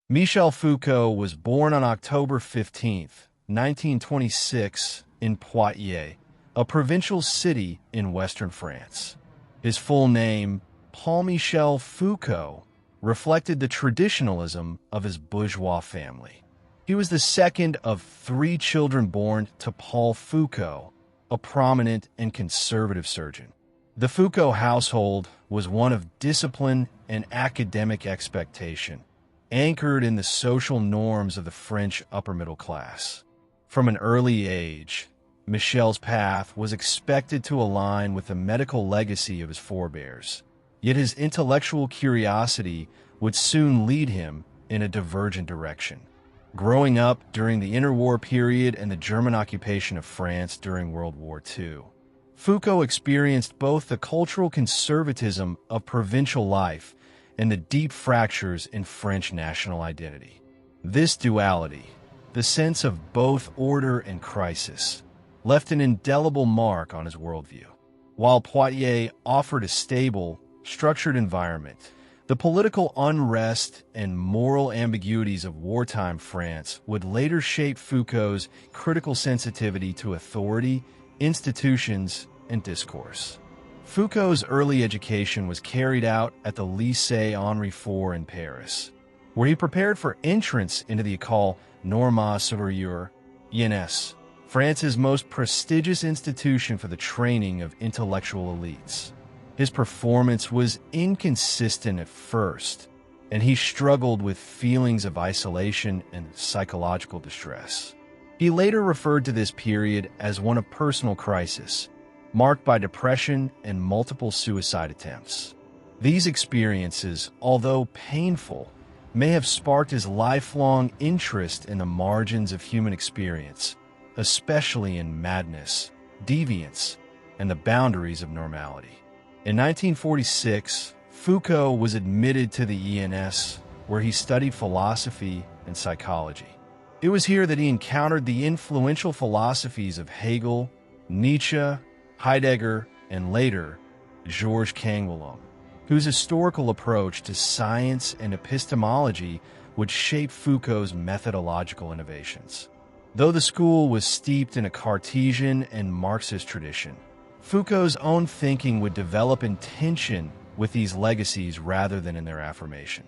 Michel Foucault was born on October 15, 1926, in Poitiers, a provincial city in western France. His full name, Paul-Michel Foucault, reflected the traditionalism of his bourgeois family. He was the second of three children born to Paul Foucault, a prominent and conservative surgeon. The Foucault household was one of discipline and academic expectation, anchored in the social norms of the French upper middle class. From an early age, Michel's path was expected to align with the medical legacy of his forebears, yet his intellectual curiosity would soon lead him in a divergent direction. Growing up during the interwar period and the German occupation of France during World War II, Foucault experienced both the cultural conservatism of provincial life and the deep fractures in French national identity. This duality, the sense of both order and crisis, left an indelible mark on his worldview. While Poitiers offered a stable, structured environment, the political unrest and moral ambiguities of wartime France would later shape Foucault's critical sensitivity to authority, institutions, and discourse. Foucault's early education was carried out at the Lycée Henri IV in Paris, where he prepared for entrance into the École Normale Supérieure, ENS, France's most prestigious institution for the training of intellectual elites. His performance was inconsistent at first, and he struggled with feelings of isolation and psychological distress. He later referred to this period as one of personal crisis, marked by depression and multiple suicide attempts. These experiences, although painful, may have sparked his lifelong interest in the margins of human experience, especially in madness, deviance, and the boundaries of normality. In 1946, Foucault was admitted to the ENS, where he studied philosophy and psychology. It was here that he encountered the influential philosophies of Hegel, Nietzsche, Heidegger, and later, Georges Canguilhem, whose historical approach to science and epistemology would shape Foucault's methodological innovations. Though the school was steeped in a Cartesian and Marxist tradition, Foucault's own thinking would develop in tension with these legacies rather than in their affirmation.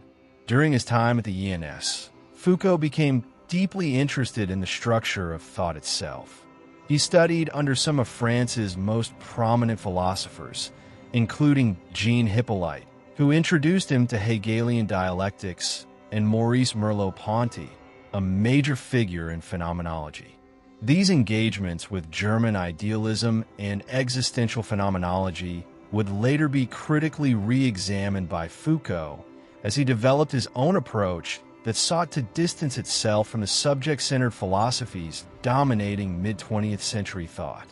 During his time at the ENS, Foucault became deeply interested in the structure of thought itself. He studied under some of France's most prominent philosophers, including Jean Hippolyte, who introduced him to Hegelian dialectics, and Maurice Merleau-Ponty, a major figure in phenomenology. These engagements with German idealism and existential phenomenology would later be critically re-examined by Foucault as he developed his own approach that sought to distance itself from the subject-centered philosophies dominating mid-20th century thought.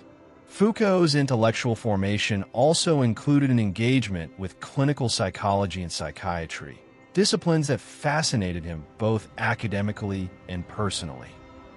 Foucault's intellectual formation also included an engagement with clinical psychology and psychiatry, disciplines that fascinated him both academically and personally.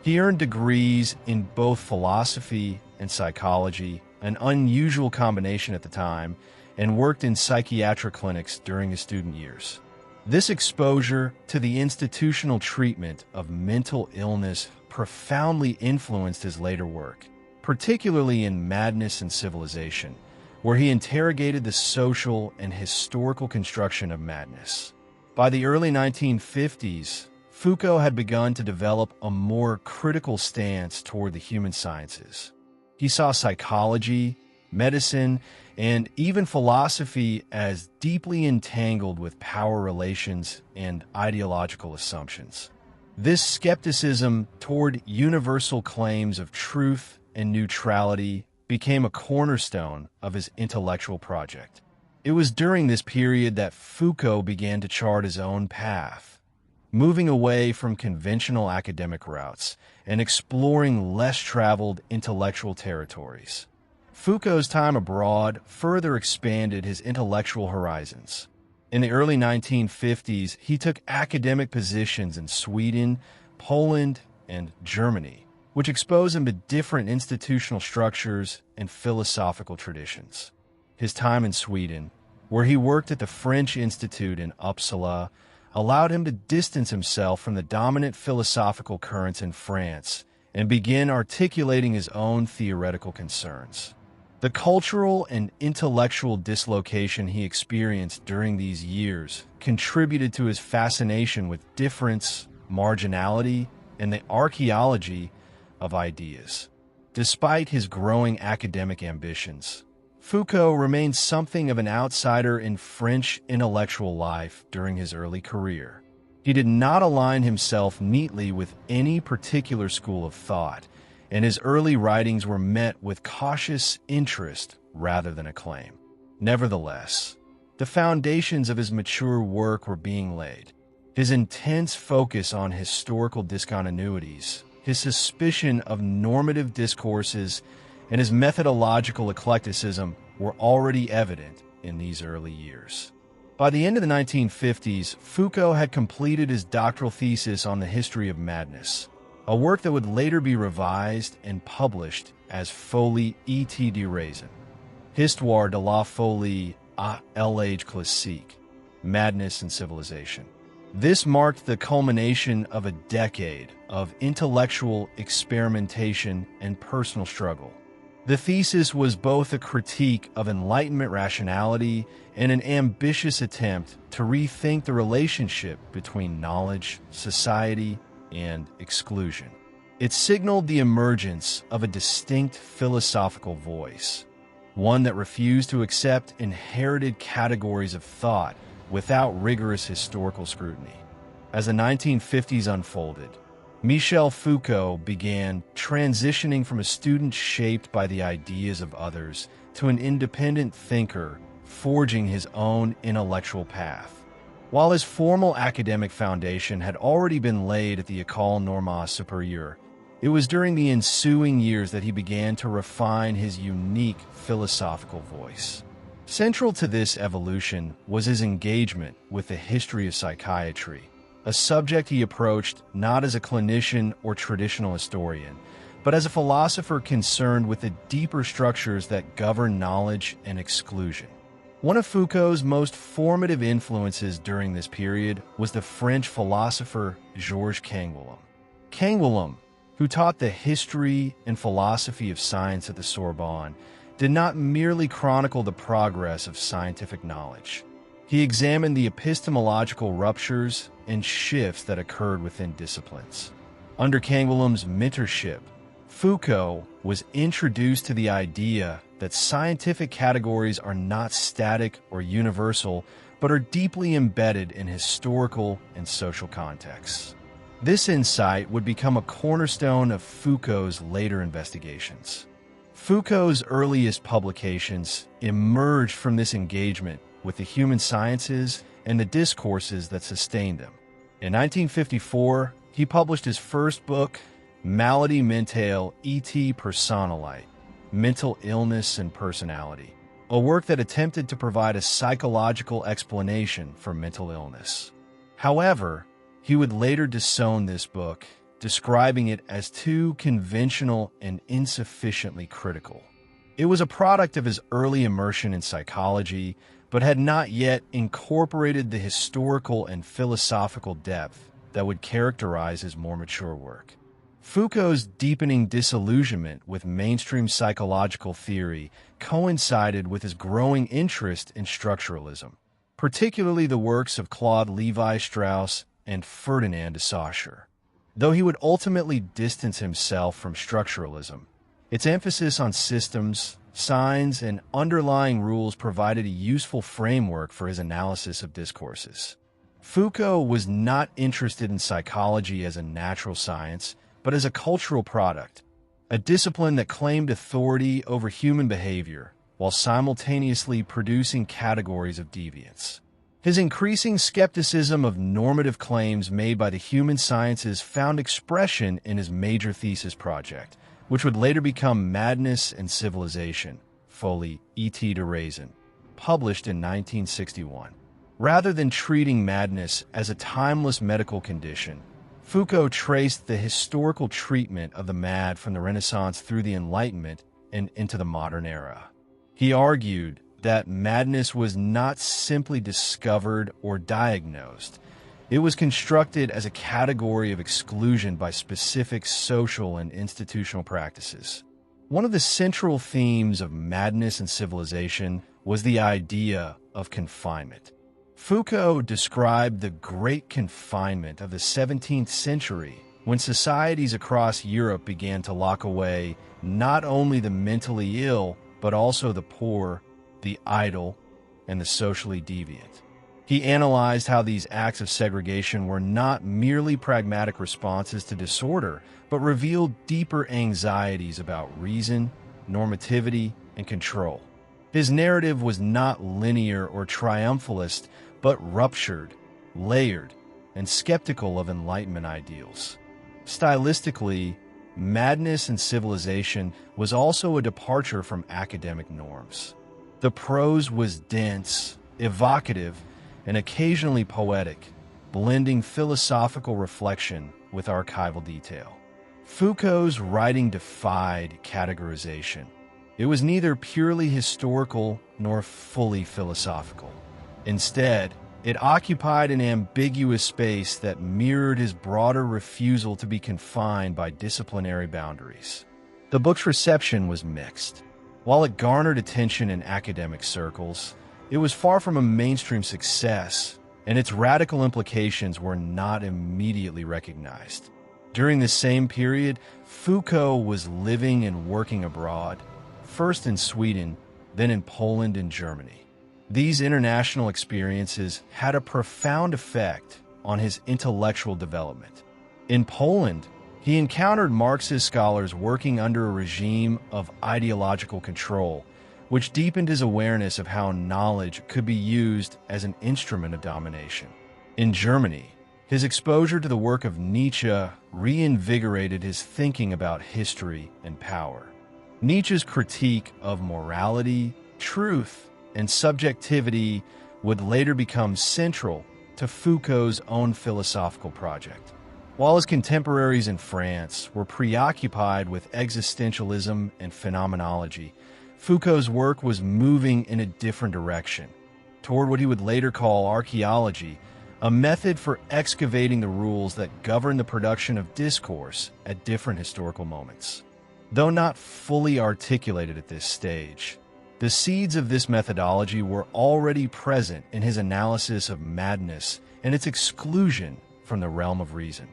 He earned degrees in both philosophy and psychology, an unusual combination at the time, and worked in psychiatric clinics during his student years. This exposure to the institutional treatment of mental illness profoundly influenced his later work, particularly in Madness and Civilization, where he interrogated the social and historical construction of madness. By the early 1950s, Foucault had begun to develop a more critical stance toward the human sciences. He saw psychology, medicine, and even philosophy as deeply entangled with power relations and ideological assumptions. This skepticism toward universal claims of truth and neutrality became a cornerstone of his intellectual project. It was during this period that Foucault began to chart his own path, moving away from conventional academic routes and exploring less traveled intellectual territories. Foucault's time abroad further expanded his intellectual horizons. In the early 1950s, he took academic positions in Sweden, Poland, and Germany, which exposed him to different institutional structures and philosophical traditions. His time in Sweden, where he worked at the French Institute in Uppsala, allowed him to distance himself from the dominant philosophical currents in France and begin articulating his own theoretical concerns. The cultural and intellectual dislocation he experienced during these years contributed to his fascination with difference, marginality, and the archaeology of ideas. Despite his growing academic ambitions, Foucault remained something of an outsider in French intellectual life during his early career. He did not align himself neatly with any particular school of thought, and his early writings were met with cautious interest rather than acclaim. Nevertheless, the foundations of his mature work were being laid. His intense focus on historical discontinuities, his suspicion of normative discourses, and his methodological eclecticism were already evident in these early years. By the end of the 1950s, Foucault had completed his doctoral thesis on the history of madness, a work that would later be revised and published as Folie et de raison, Histoire de la folie à l'âge classique, Madness and Civilization. This marked the culmination of a decade of intellectual experimentation and personal struggle. The thesis was both a critique of Enlightenment rationality and an ambitious attempt to rethink the relationship between knowledge, society, and exclusion. It signaled the emergence of a distinct philosophical voice, one that refused to accept inherited categories of thought without rigorous historical scrutiny. As the 1950s unfolded, Michel Foucault began transitioning from a student shaped by the ideas of others to an independent thinker, forging his own intellectual path. While his formal academic foundation had already been laid at the École Normale Supérieure, it was during the ensuing years that he began to refine his unique philosophical voice. Central to this evolution was his engagement with the history of psychiatry, a subject he approached not as a clinician or traditional historian, but as a philosopher concerned with the deeper structures that govern knowledge and exclusion. One of Foucault's most formative influences during this period was the French philosopher Georges Canguilhem. Canguilhem, who taught the history and philosophy of science at the Sorbonne, did not merely chronicle the progress of scientific knowledge. He examined the epistemological ruptures and shifts that occurred within disciplines. Under Canguilhem's mentorship, Foucault was introduced to the idea that scientific categories are not static or universal, but are deeply embedded in historical and social contexts. This insight would become a cornerstone of Foucault's later investigations. Foucault's earliest publications emerged from this engagement with the human sciences and the discourses that sustained them. In 1954, he published his first book, Maladie mentale et personnalité, Mental Illness and Personality, a work that attempted to provide a psychological explanation for mental illness. However, he would later disown this book, describing it as too conventional and insufficiently critical. It was a product of his early immersion in psychology, but had not yet incorporated the historical and philosophical depth that would characterize his more mature work. Foucault's deepening disillusionment with mainstream psychological theory coincided with his growing interest in structuralism, particularly the works of Claude Lévi-Strauss and Ferdinand de Saussure. Though he would ultimately distance himself from structuralism, its emphasis on systems, signs, and underlying rules provided a useful framework for his analysis of discourses. Foucault was not interested in psychology as a natural science, but as a cultural product, a discipline that claimed authority over human behavior while simultaneously producing categories of deviance. His increasing skepticism of normative claims made by the human sciences found expression in his major thesis project, which would later become Madness and Civilization, Folie et de raison, published in 1961. Rather than treating madness as a timeless medical condition, Foucault traced the historical treatment of the mad from the Renaissance through the Enlightenment and into the modern era. He argued that madness was not simply discovered or diagnosed. It was constructed as a category of exclusion by specific social and institutional practices. One of the central themes of Madness and Civilization was the idea of confinement. Foucault described the Great Confinement of the 17th century when societies across Europe began to lock away not only the mentally ill, but also the poor, the idle, and the socially deviant. He analyzed how these acts of segregation were not merely pragmatic responses to disorder, but revealed deeper anxieties about reason, normativity, and control. His narrative was not linear or triumphalist, but ruptured, layered, and skeptical of Enlightenment ideals. Stylistically, Madness and Civilization was also a departure from academic norms. The prose was dense, evocative, and occasionally poetic, blending philosophical reflection with archival detail. Foucault's writing defied categorization. It was neither purely historical nor fully philosophical. Instead, it occupied an ambiguous space that mirrored his broader refusal to be confined by disciplinary boundaries. The book's reception was mixed. While it garnered attention in academic circles, it was far from a mainstream success, and its radical implications were not immediately recognized. During the same period, Foucault was living and working abroad, first in Sweden, then in Poland and Germany. These international experiences had a profound effect on his intellectual development. In Poland, he encountered Marxist scholars working under a regime of ideological control, which deepened his awareness of how knowledge could be used as an instrument of domination. In Germany, his exposure to the work of Nietzsche reinvigorated his thinking about history and power. Nietzsche's critique of morality, truth, and subjectivity would later become central to Foucault's own philosophical project. While his contemporaries in France were preoccupied with existentialism and phenomenology, Foucault's work was moving in a different direction, toward what he would later call archaeology, a method for excavating the rules that govern the production of discourse at different historical moments. Though not fully articulated at this stage, the seeds of this methodology were already present in his analysis of madness and its exclusion from the realm of reason.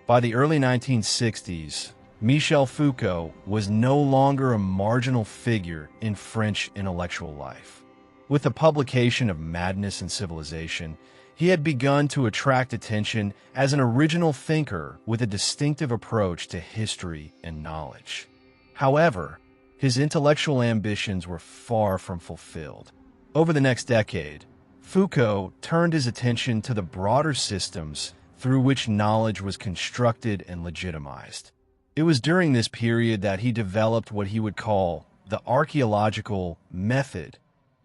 By the early 1960s, Michel Foucault was no longer a marginal figure in French intellectual life. With the publication of Madness and Civilization, he had begun to attract attention as an original thinker with a distinctive approach to history and knowledge. However, his intellectual ambitions were far from fulfilled. Over the next decade, Foucault turned his attention to the broader systems through which knowledge was constructed and legitimized. It was during this period that he developed what he would call the archaeological method,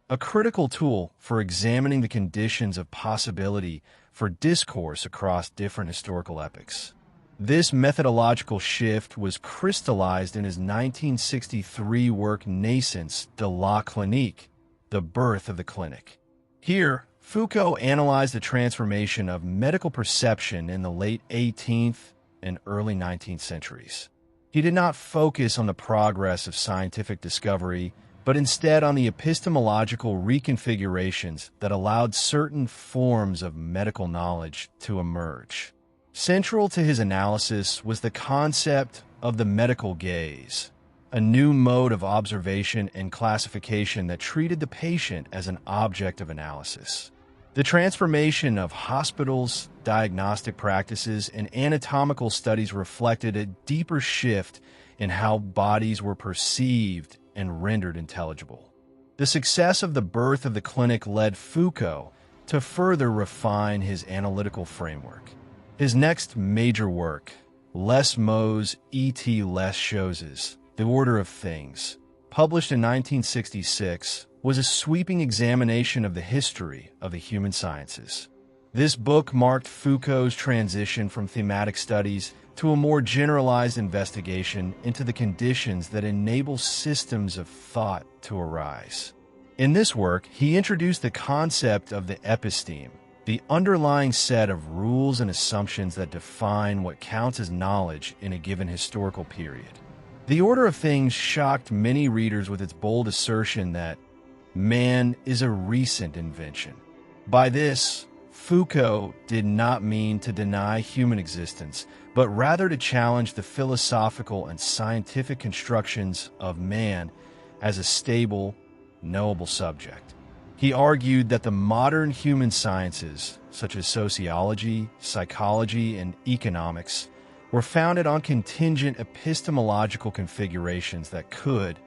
a critical tool for examining the conditions of possibility for discourse across different historical epochs. This methodological shift was crystallized in his 1963 work Naissance de la Clinique, The Birth of the Clinic. Here, Foucault analyzed the transformation of medical perception in the late 18th and early 19th centuries. He did not focus on the progress of scientific discovery, but instead on the epistemological reconfigurations that allowed certain forms of medical knowledge to emerge. Central to his analysis was the concept of the medical gaze, a new mode of observation and classification that treated the patient as an object of analysis. The transformation of hospitals, diagnostic practices, and anatomical studies reflected a deeper shift in how bodies were perceived and rendered intelligible. The success of The Birth of the Clinic led Foucault to further refine his analytical framework. His next major work, Les mots et les choses, The Order of Things, published in 1966, was a sweeping examination of the history of the human sciences. This book marked Foucault's transition from thematic studies to a more generalized investigation into the conditions that enable systems of thought to arise. In this work, he introduced the concept of the episteme, the underlying set of rules and assumptions that define what counts as knowledge in a given historical period. The order of things shocked many readers with its bold assertion that man is a recent invention. By this, Foucault did not mean to deny human existence, but rather to challenge the philosophical and scientific constructions of man as a stable, knowable subject. He argued that the modern human sciences, such as sociology, psychology, and economics, were founded on contingent epistemological configurations that could,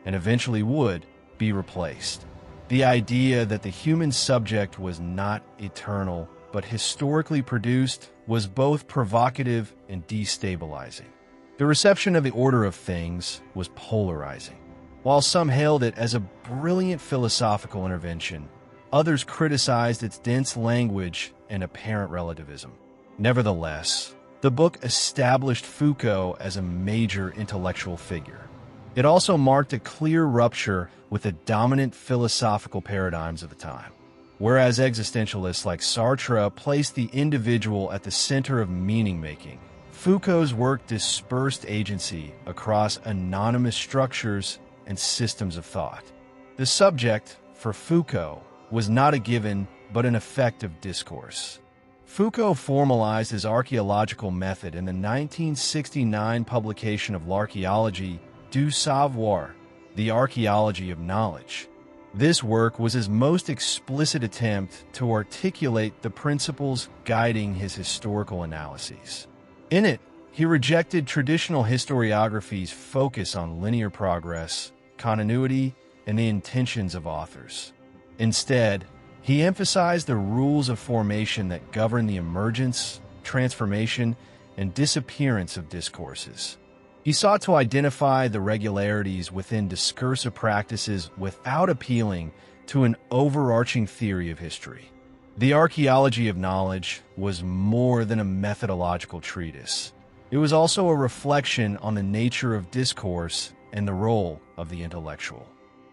and eventually would, be replaced. The idea that the human subject was not eternal, but historically produced, was both provocative and destabilizing. The reception of the order of things was polarizing. While some hailed it as a brilliant philosophical intervention, others criticized its dense language and apparent relativism. Nevertheless, the book established Foucault as a major intellectual figure. It also marked a clear rupture with the dominant philosophical paradigms of the time. Whereas existentialists like Sartre placed the individual at the center of meaning-making, Foucault's work dispersed agency across anonymous structures and systems of thought. The subject, for Foucault, was not a given but an effect of discourse. Foucault formalized his archaeological method in the 1969 publication of L'Archéologie du Savoir, the Archaeology of Knowledge. This work was his most explicit attempt to articulate the principles guiding his historical analyses. In it, he rejected traditional historiography's focus on linear progress, continuity, and the intentions of authors. Instead, he emphasized the rules of formation that govern the emergence, transformation, and disappearance of discourses. He sought to identify the regularities within discursive practices without appealing to an overarching theory of history. The Archaeology of Knowledge was more than a methodological treatise. It was also a reflection on the nature of discourse and the role of the intellectual.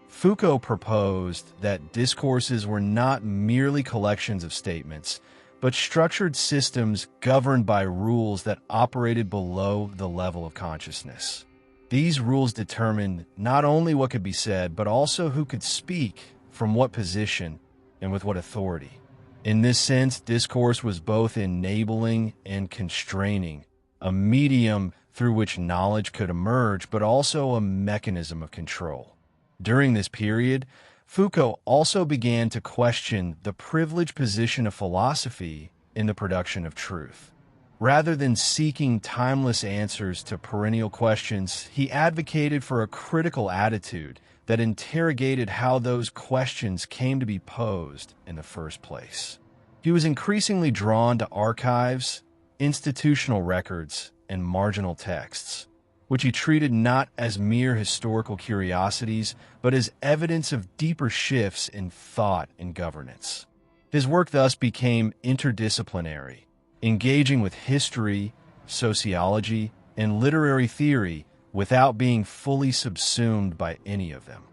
Foucault proposed that discourses were not merely collections of statements, but structured systems governed by rules that operated below the level of consciousness. These rules determined not only what could be said, but also who could speak, from what position, and with what authority. In this sense, discourse was both enabling and constraining, a medium through which knowledge could emerge, but also a mechanism of control. During this period, Foucault also began to question the privileged position of philosophy in the production of truth. Rather than seeking timeless answers to perennial questions, he advocated for a critical attitude that interrogated how those questions came to be posed in the first place. He was increasingly drawn to archives, institutional records, and marginal texts, which he treated not as mere historical curiosities, but as evidence of deeper shifts in thought and governance. His work thus became interdisciplinary, engaging with history, sociology, and literary theory without being fully subsumed by any of them.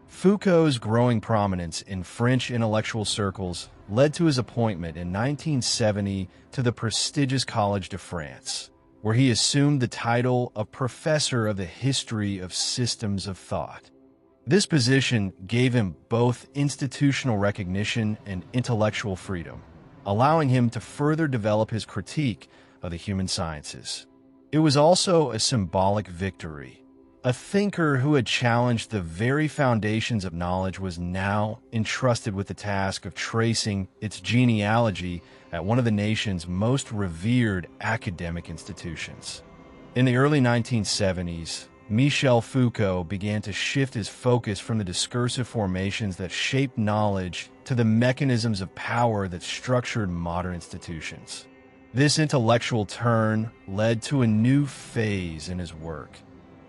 Foucault's growing prominence in French intellectual circles led to his appointment in 1970 to the prestigious Collège de France, where he assumed the title of Professor of the History of Systems of Thought. This position gave him both institutional recognition and intellectual freedom, allowing him to further develop his critique of the human sciences. It was also a symbolic victory. A thinker who had challenged the very foundations of knowledge was now entrusted with the task of tracing its genealogy at one of the nation's most revered academic institutions. In the early 1970s, Michel Foucault began to shift his focus from the discursive formations that shaped knowledge to the mechanisms of power that structured modern institutions. This intellectual turn led to a new phase in his work,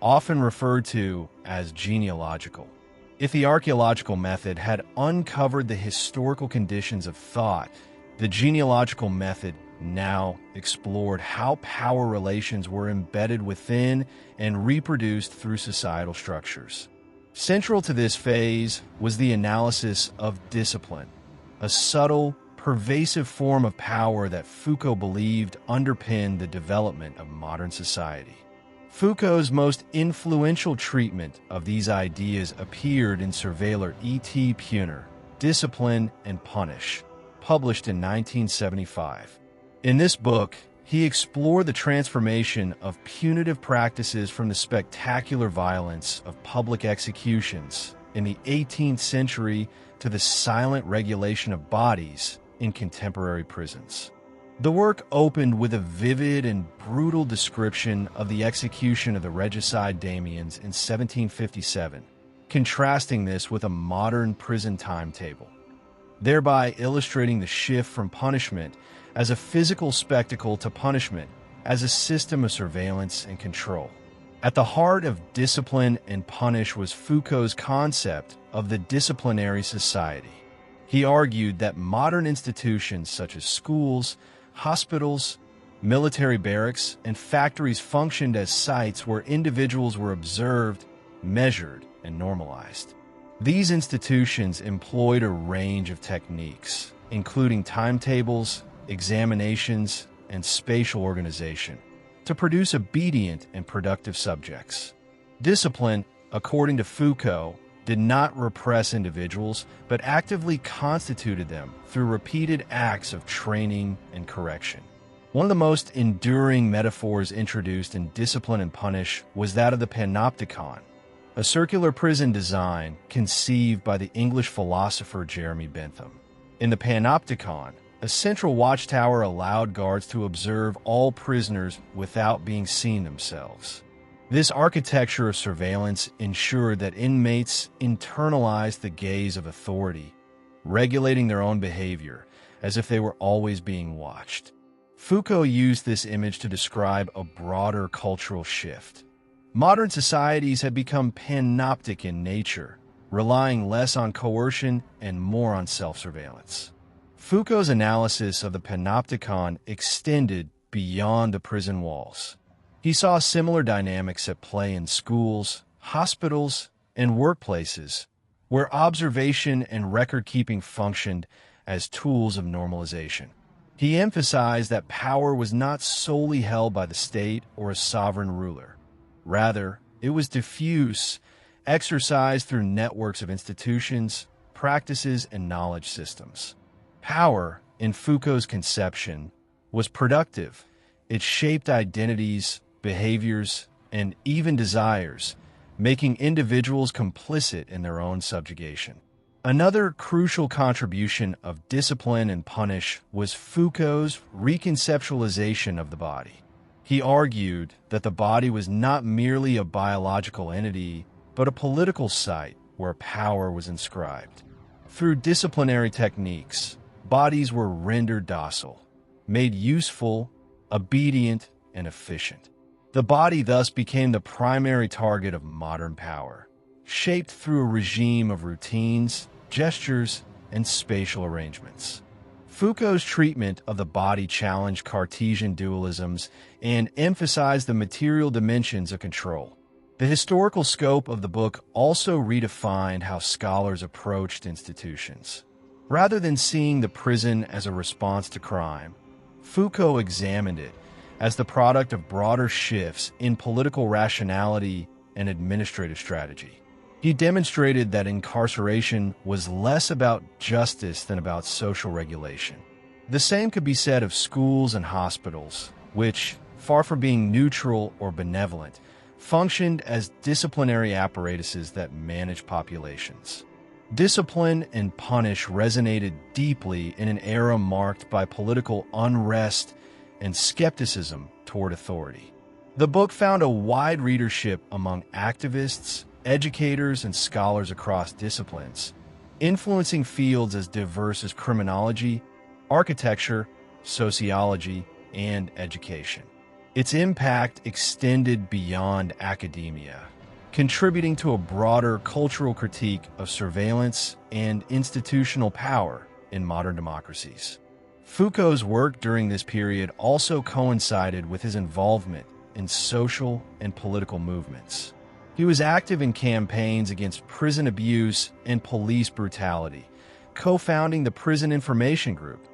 often referred to as genealogical. If the archaeological method had uncovered the historical conditions of thought, the genealogical method now explored how power relations were embedded within and reproduced through societal structures. Central to this phase was the analysis of discipline, a subtle, pervasive form of power that Foucault believed underpinned the development of modern society. Foucault's most influential treatment of these ideas appeared in Surveillor et Punir, Discipline and Punish, published in 1975. In this book, he explored the transformation of punitive practices from the spectacular violence of public executions in the 18th century to the silent regulation of bodies in contemporary prisons. The work opened with a vivid and brutal description of the execution of the regicide Damiens in 1757, contrasting this with a modern prison timetable, thereby illustrating the shift from punishment as a physical spectacle to punishment as a system of surveillance and control. At the heart of Discipline and Punish was Foucault's concept of the disciplinary society. He argued that modern institutions such as schools, hospitals, military barracks, and factories functioned as sites where individuals were observed, measured, and normalized. These institutions employed a range of techniques, including timetables, examinations, and spatial organization, to produce obedient and productive subjects. Discipline, according to Foucault, did not repress individuals, but actively constituted them through repeated acts of training and correction. One of the most enduring metaphors introduced in Discipline and Punish was that of the panopticon, a circular prison design conceived by the English philosopher Jeremy Bentham. In the panopticon, a central watchtower allowed guards to observe all prisoners without being seen themselves. This architecture of surveillance ensured that inmates internalized the gaze of authority, regulating their own behavior as if they were always being watched. Foucault used this image to describe a broader cultural shift. Modern societies had become panoptic in nature, relying less on coercion and more on self-surveillance. Foucault's analysis of the panopticon extended beyond the prison walls. He saw similar dynamics at play in schools, hospitals, and workplaces, where observation and record-keeping functioned as tools of normalization. He emphasized that power was not solely held by the state or a sovereign ruler. Rather, it was diffuse, exercised through networks of institutions, practices, and knowledge systems. Power, in Foucault's conception, was productive. It shaped identities, behaviors, and even desires, making individuals complicit in their own subjugation. Another crucial contribution of Discipline and Punish was Foucault's reconceptualization of the body. He argued that the body was not merely a biological entity, but a political site where power was inscribed. Through disciplinary techniques, bodies were rendered docile, made useful, obedient, and efficient. The body thus became the primary target of modern power, shaped through a regime of routines, gestures, and spatial arrangements. Foucault's treatment of the body challenged Cartesian dualisms and emphasized the material dimensions of control. The historical scope of the book also redefined how scholars approached institutions. Rather than seeing the prison as a response to crime, Foucault examined it as the product of broader shifts in political rationality and administrative strategy. He demonstrated that incarceration was less about justice than about social regulation. The same could be said of schools and hospitals, which, far from being neutral or benevolent, functioned as disciplinary apparatuses that managed populations. Discipline and Punish resonated deeply in an era marked by political unrest and skepticism toward authority. The book found a wide readership among activists, educators, and scholars across disciplines, influencing fields as diverse as criminology, architecture, sociology, and education. Its impact extended beyond academia, contributing to a broader cultural critique of surveillance and institutional power in modern democracies. Foucault's work during this period also coincided with his involvement in social and political movements. He was active in campaigns against prison abuse and police brutality, co-founding the Prison Information Group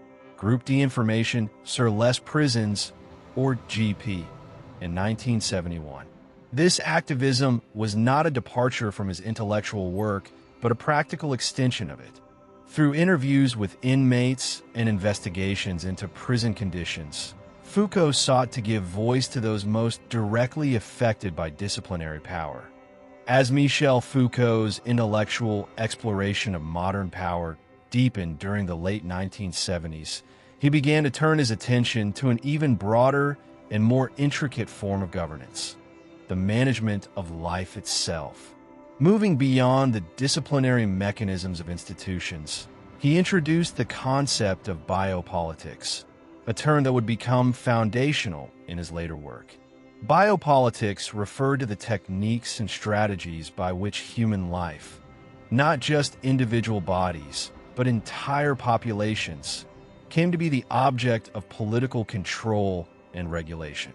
Group D information sur les prisons, or GP, in 1971. This activism was not a departure from his intellectual work, but a practical extension of it. Through interviews with inmates and investigations into prison conditions, Foucault sought to give voice to those most directly affected by disciplinary power. As Michel Foucault's intellectual exploration of modern power deepened during the late 1970s, he began to turn his attention to an even broader and more intricate form of governance: the management of life itself. Moving beyond the disciplinary mechanisms of institutions, he introduced the concept of biopolitics, a term that would become foundational in his later work. Biopolitics referred to the techniques and strategies by which human life, not just individual bodies, but entire populations, came to be the object of political control and regulation.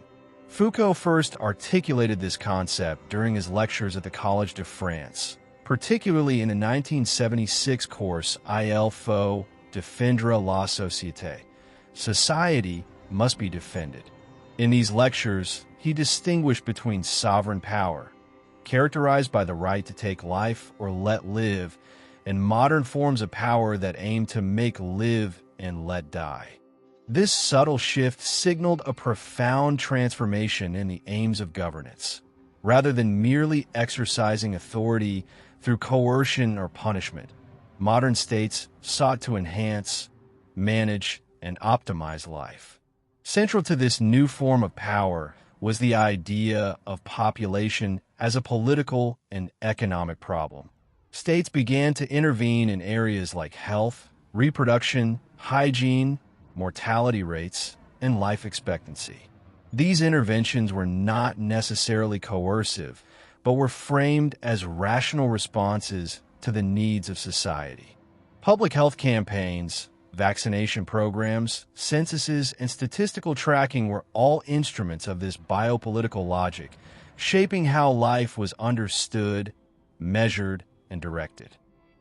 Foucault first articulated this concept during his lectures at the Collège de France, particularly in the 1976 course Il faut défendre la société. Society must be defended. In these lectures, he distinguished between sovereign power, characterized by the right to take life or let live, and modern forms of power that aim to make live and let die. This subtle shift signaled a profound transformation in the aims of governance. Rather than merely exercising authority through coercion or punishment, modern states sought to enhance, manage, and optimize life. Central to this new form of power was the idea of population as a political and economic problem. States began to intervene in areas like health, reproduction, hygiene, mortality rates, and life expectancy. These interventions were not necessarily coercive, but were framed as rational responses to the needs of society. Public health campaigns, vaccination programs, censuses, and statistical tracking were all instruments of this biopolitical logic, shaping how life was understood, measured, and directed.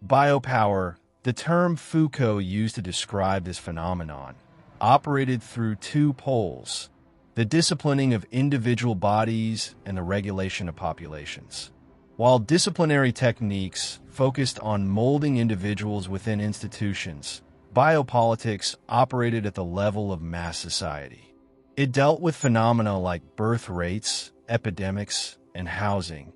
Biopower, the term Foucault used to describe this phenomenon, operated through two poles: the disciplining of individual bodies and the regulation of populations. While disciplinary techniques focused on molding individuals within institutions, biopolitics operated at the level of mass society. It dealt with phenomena like birth rates, epidemics, and housing,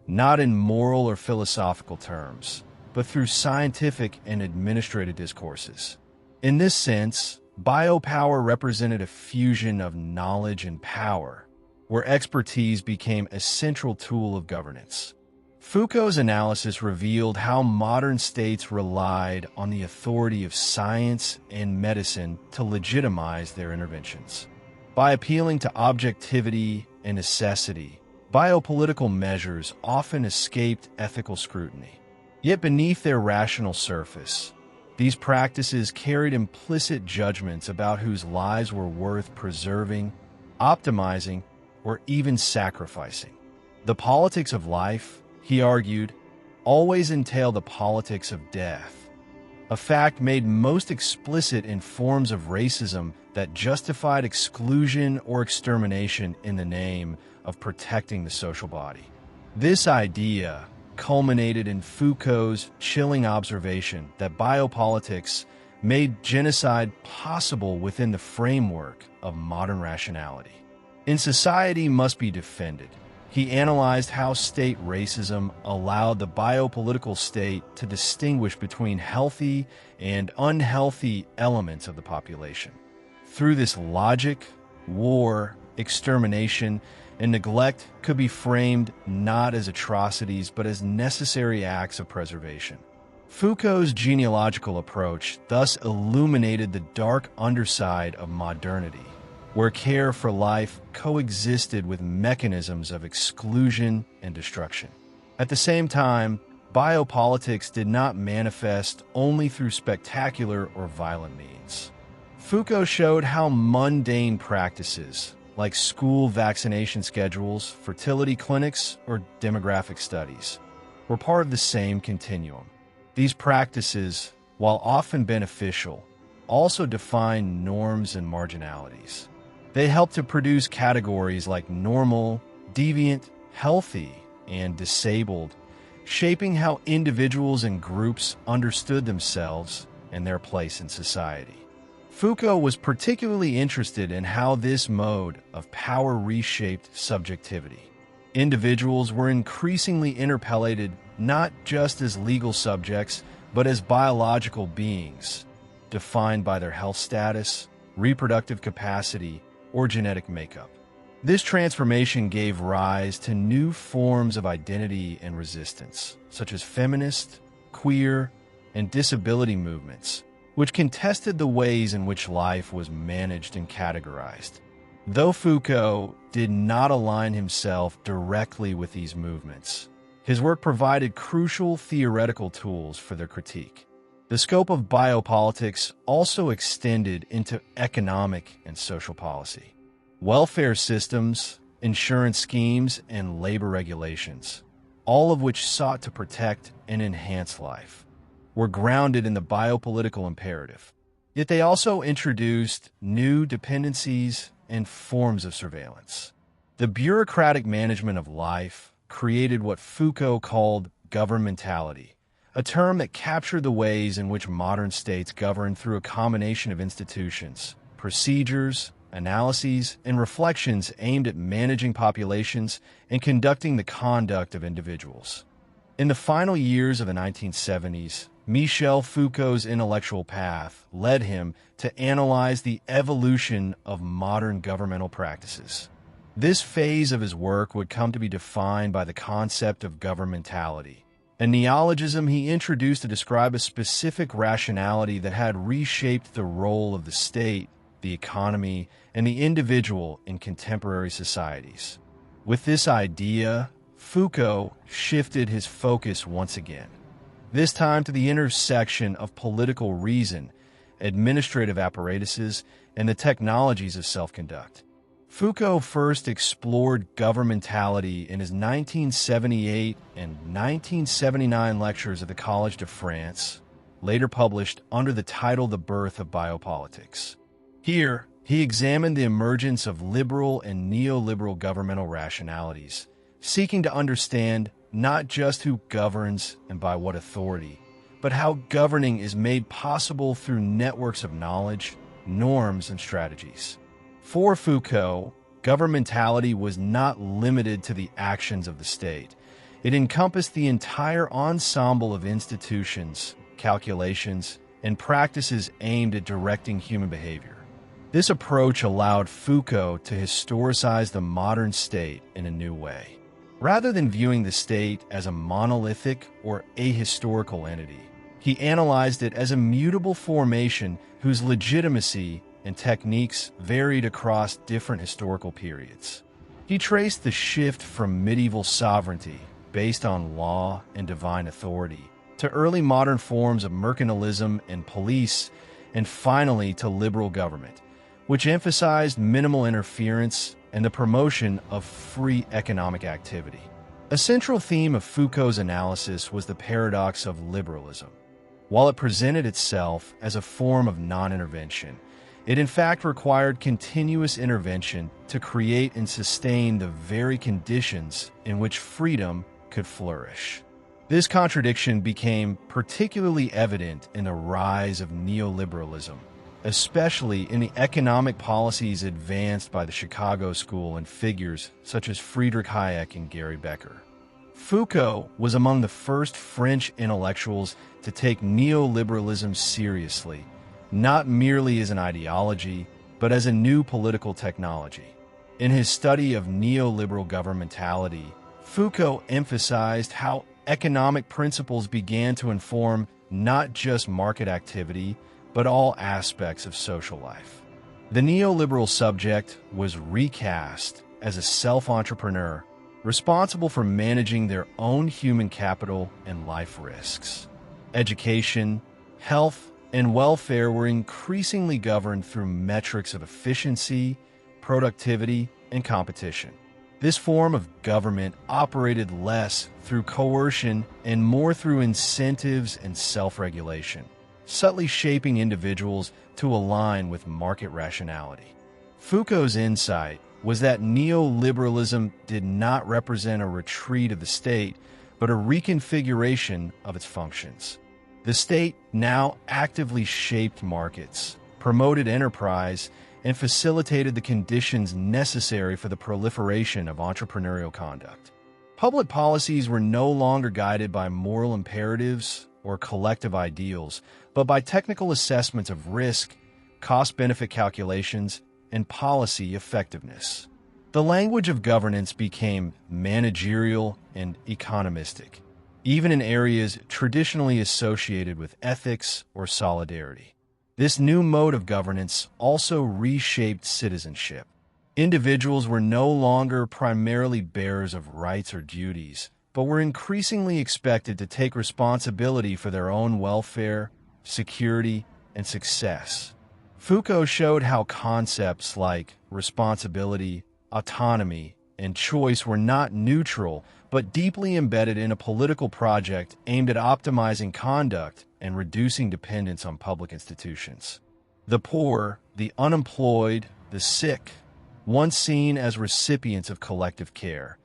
not in moral or philosophical terms, but through scientific and administrative discourses. In this sense, biopower represented a fusion of knowledge and power, where expertise became a central tool of governance. Foucault's analysis revealed how modern states relied on the authority of science and medicine to legitimize their interventions. By appealing to objectivity and necessity, biopolitical measures often escaped ethical scrutiny. Yet beneath their rational surface, these practices carried implicit judgments about whose lives were worth preserving, optimizing, or even sacrificing. The politics of life, he argued, always entail the politics of death, a fact made most explicit in forms of racism that justified exclusion or extermination in the name of protecting the social body. This idea culminated in Foucault's chilling observation that biopolitics made genocide possible within the framework of modern rationality. In society must be defended, he analyzed how state racism allowed the biopolitical state to distinguish between healthy and unhealthy elements of the population. Through this logic, war, extermination, and neglect could be framed not as atrocities but as necessary acts of preservation. Foucault's genealogical approach thus illuminated the dark underside of modernity, where care for life coexisted with mechanisms of exclusion and destruction. At the same time, biopolitics did not manifest only through spectacular or violent means. Foucault showed how mundane practices, like school vaccination schedules, fertility clinics, or demographic studies, were part of the same continuum. These practices, while often beneficial, also defined norms and marginalities. They helped to produce categories like normal, deviant, healthy, and disabled, shaping how individuals and groups understood themselves and their place in society. Foucault was particularly interested in how this mode of power reshaped subjectivity. Individuals were increasingly interpellated not just as legal subjects, but as biological beings, defined by their health status, reproductive capacity, or genetic makeup. This transformation gave rise to new forms of identity and resistance, such as feminist, queer, and disability movements, which contested the ways in which life was managed and categorized. Though Foucault did not align himself directly with these movements, his work provided crucial theoretical tools for their critique. The scope of biopolitics also extended into economic and social policy. Welfare systems, insurance schemes, and labor regulations, all of which sought to protect and enhance life, were grounded in the biopolitical imperative. Yet they also introduced new dependencies and forms of surveillance. The bureaucratic management of life created what Foucault called governmentality, a term that captured the ways in which modern states govern through a combination of institutions, procedures, analyses, and reflections aimed at managing populations and conducting the conduct of individuals. In the final years of the 1970s, Michel Foucault's intellectual path led him to analyze the evolution of modern governmental practices. This phase of his work would come to be defined by the concept of governmentality, a neologism he introduced to describe a specific rationality that had reshaped the role of the state, the economy, and the individual in contemporary societies. With this idea, Foucault shifted his focus once again, this time to the intersection of political reason, administrative apparatuses, and the technologies of self-conduct. Foucault first explored governmentality in his 1978 and 1979 lectures at the Collège de France, later published under the title The Birth of Biopolitics. Here, he examined the emergence of liberal and neoliberal governmental rationalities, seeking to understand not just who governs and by what authority, but how governing is made possible through networks of knowledge, norms, and strategies. For Foucault, governmentality was not limited to the actions of the state. It encompassed the entire ensemble of institutions, calculations, and practices aimed at directing human behavior. This approach allowed Foucault to historicize the modern state in a new way. Rather than viewing the state as a monolithic or ahistorical entity, he analyzed it as a mutable formation whose legitimacy and techniques varied across different historical periods. He traced the shift from medieval sovereignty, based on law and divine authority, to early modern forms of mercantilism and police, and finally to liberal government, which emphasized minimal interference and the promotion of free economic activity. A central theme of Foucault's analysis was the paradox of liberalism. While it presented itself as a form of non-intervention, it in fact required continuous intervention to create and sustain the very conditions in which freedom could flourish. This contradiction became particularly evident in the rise of neoliberalism, especially in the economic policies advanced by the Chicago School and figures such as Friedrich Hayek and Gary Becker. Foucault was among the first French intellectuals to take neoliberalism seriously, not merely as an ideology, but as a new political technology. In his study of neoliberal governmentality, Foucault emphasized how economic principles began to inform not just market activity, but all aspects of social life. The neoliberal subject was recast as a self-entrepreneur responsible for managing their own human capital and life risks. Education, health, and welfare were increasingly governed through metrics of efficiency, productivity, and competition. This form of government operated less through coercion and more through incentives and self-regulation. subtly shaping individuals to align with market rationality. Foucault's insight was that neoliberalism did not represent a retreat of the state, but a reconfiguration of its functions. The state now actively shaped markets, promoted enterprise, and facilitated the conditions necessary for the proliferation of entrepreneurial conduct. Public policies were no longer guided by moral imperatives or collective ideals, but by technical assessments of risk, cost-benefit calculations, and policy effectiveness. The language of governance became managerial and economistic, even in areas traditionally associated with ethics or solidarity. This new mode of governance also reshaped citizenship. Individuals were no longer primarily bearers of rights or duties, but were increasingly expected to take responsibility for their own welfare, security, and success. Foucault showed how concepts like responsibility, autonomy, and choice were not neutral, but deeply embedded in a political project aimed at optimizing conduct and reducing dependence on public institutions. The poor, the unemployed, the sick, once seen as recipients of collective care,